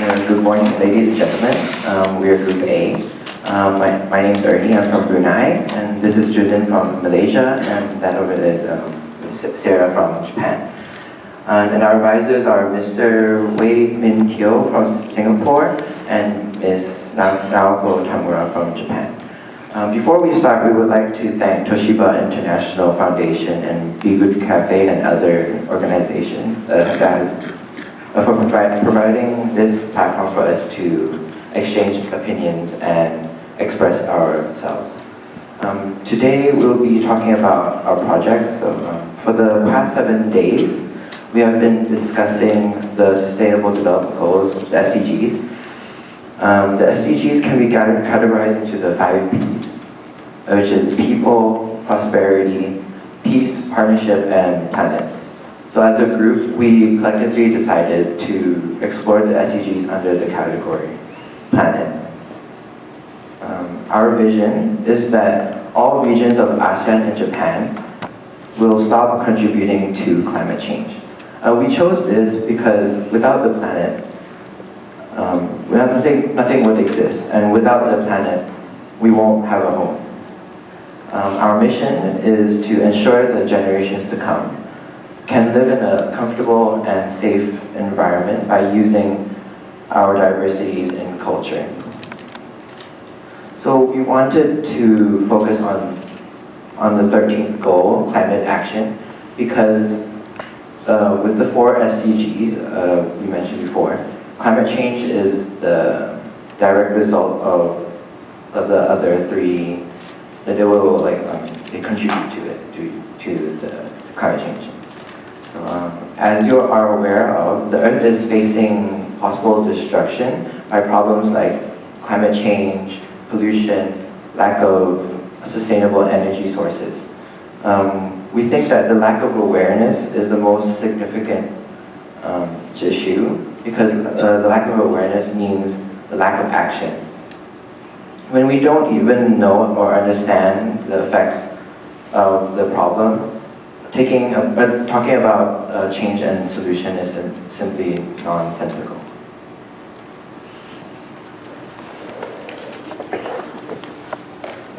Good morning, ladies and gentlemen. We are Group A. My name is Ernie. I'm from Brunei, and this is Judin from Malaysia, and that over there is Sarah from Japan. And our advisors are Mr. Wei Min Teo from Singapore and Ms. Naoko Tamura from Japan. Before we start, we would like to thank Toshiba International Foundation and Be Good Cafe and other organizations for providing this platform for us to exchange opinions and express ourselves. Today we'll be talking about our project. So, for the past 7 days, we have been discussing the Sustainable Development Goals, the SDGs. The SDGs can be categorized into the 5 Ps, which is people, prosperity, peace, partnership, and planet. So as a group, we collectively decided to explore the SDGs under the category planet. Our vision is that all regions of ASEAN and Japan will stop contributing to climate change. We chose this because without the planet, nothing would exist, and without the planet, we won't have a home. Our mission is to ensure that generations to come can live in a comfortable and safe environment by using our diversities in culture. So we wanted to focus on the 13th goal, climate action, because with the 4 SDGs we mentioned before, climate change is the direct result of the other 3, that they will they contribute to it, to the climate change. So, as you are aware of, the Earth is facing possible destruction by problems like climate change, pollution, lack of sustainable energy sources. We think that the lack of awareness is the most significant issue, because the lack of awareness means the lack of action. When we don't even know or understand the effects of the problem, talking about change and solution is simply nonsensical.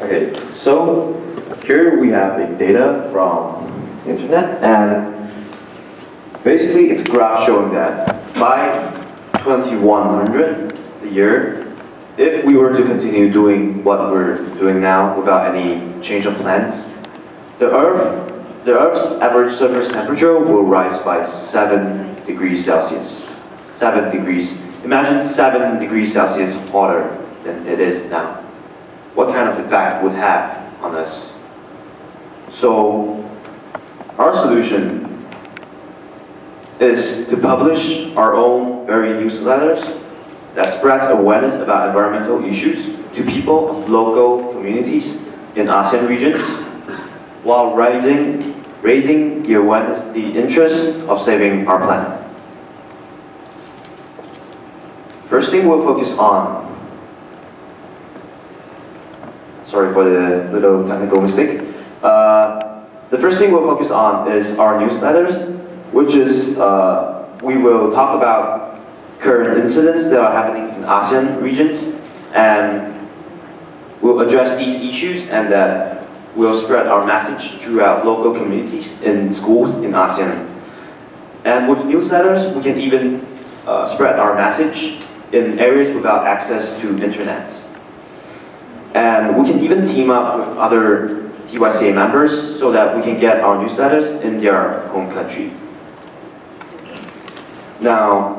Okay, so here we have the data from the internet, and basically it's a graph showing that by 2100, the year, if we were to continue doing what we're doing now without any change of plans, the Earth's average surface temperature will rise by 7 degrees Celsius. 7 degrees. Imagine 7 degrees Celsius hotter than it is now. What kind of effect would have on us? So, our solution is to publish our own very newsletters that spreads awareness about environmental issues to people of local communities in ASEAN regions, while raising the awareness, the interest of saving our planet. First thing we'll focus on, sorry for the little technical mistake. The first thing we'll focus on is our newsletters, which is we will talk about current incidents that are happening in ASEAN regions, and we'll address these issues, and that we'll spread our message throughout local communities in schools in ASEAN. And with newsletters, we can even spread our message in areas without access to internet. And we can even team up with other TYCA members so that we can get our newsletters in their home country. Now,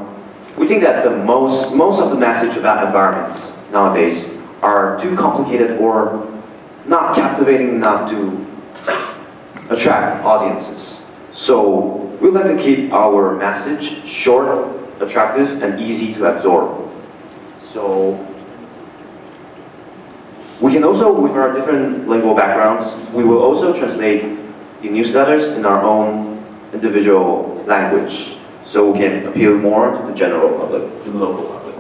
we think that most of the message about environments nowadays are too complicated or not captivating enough to attract audiences. So we'd like to keep our message short, attractive, and easy to absorb. So we can also, with our different lingual backgrounds, we will also translate the newsletters in our own individual language, so we can appeal more to the general public, to the local public.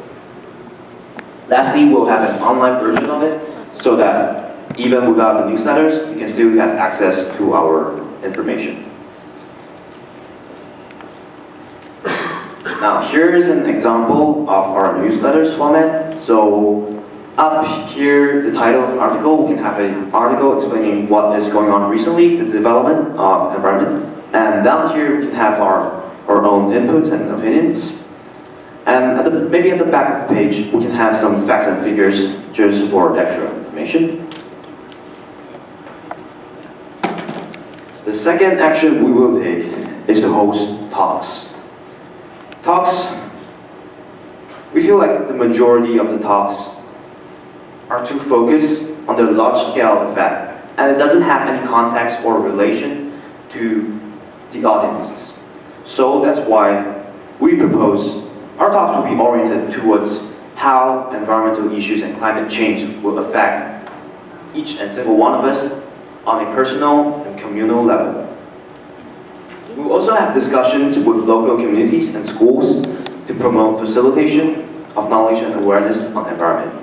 Lastly, we'll have an online version of it, so that even without the newsletters, you can still have access to our information. Now, here is an example of our newsletters format. So, up here, the title of an article, we can have an article explaining what is going on recently, the development of environment. And down here, we can have our own inputs and opinions. And maybe at the back of the page, we can have some facts and figures just for extra information. The second action we will take is to host talks. Talks, we feel like the majority of the talks are too focused on the large-scale effect, and it doesn't have any context or relation to the audiences. So that's why we propose our talks will be oriented towards how environmental issues and climate change will affect each and single one of us on a personal and communal level. We will also have discussions with local communities and schools to promote facilitation of knowledge and awareness on environment.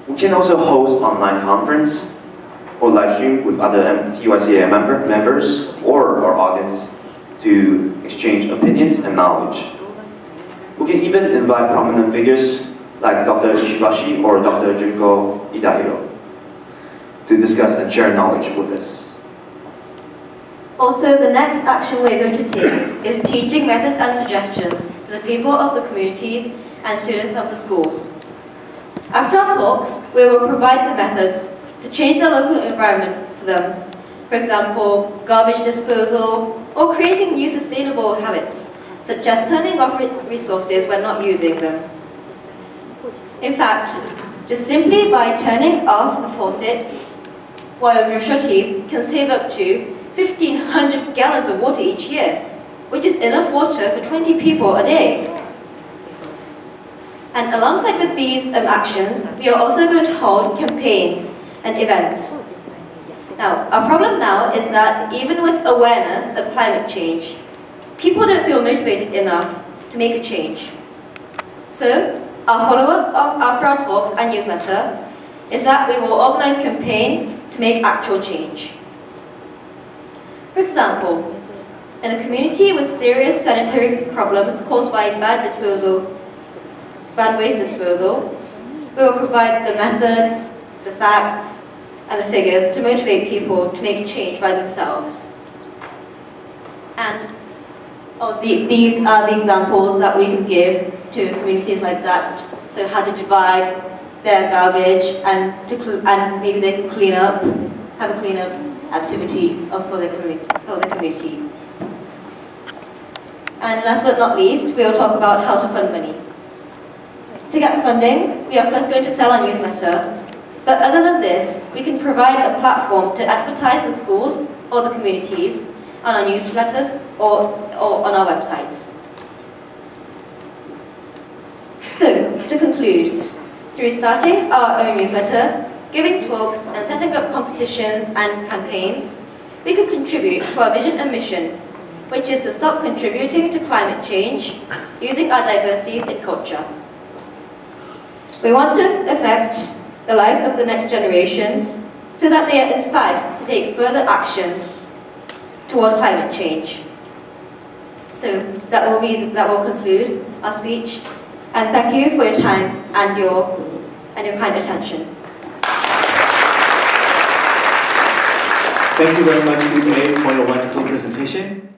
We can also host online conference or live stream with other TYCA members or our audience to exchange opinions and knowledge. We can even invite prominent figures like Dr. Ishibashi or Dr. Junko Idahiro to discuss and share knowledge with us. Also, the next action we're going to take is teaching methods and suggestions to the people of the communities and students of the schools. After our talks, we will provide the methods to change the local environment for them. For example, garbage disposal or creating new sustainable habits, such as turning off resources when not using them. In fact, just simply by turning off the faucet while you brush your teeth can save up to 1,500 gallons of water each year, which is enough water for 20 people a day. And alongside with these actions, we are also going to hold campaigns and events. Now, our problem now is that even with awareness of climate change, people don't feel motivated enough to make a change. So, our follow-up after our talks and newsletter is that we will organize a campaign to make actual change. For example, in a community with serious sanitary problems caused by bad waste disposal, we will provide the methods, the facts, and the figures to motivate people to make a change by themselves. And these are the examples that we can give to communities like that. So how to divide their garbage and maybe they can clean up, have a clean up activity for the community. And last but not least, we will talk about how to fund money. To get funding, we are first going to sell our newsletter. But other than this, we can provide a platform to advertise the schools or the communities on our newsletters or on our websites. So, to conclude, through starting our own newsletter, giving talks and setting up competitions and campaigns, we can contribute to our vision and mission, which is to stop contributing to climate change using our diversities in culture. We want to affect the lives of the next generations so that they are inspired to take further actions toward climate change. So that will conclude our speech, and thank you for your time and your kind attention. Thank you very much, Group A, for your wonderful presentation.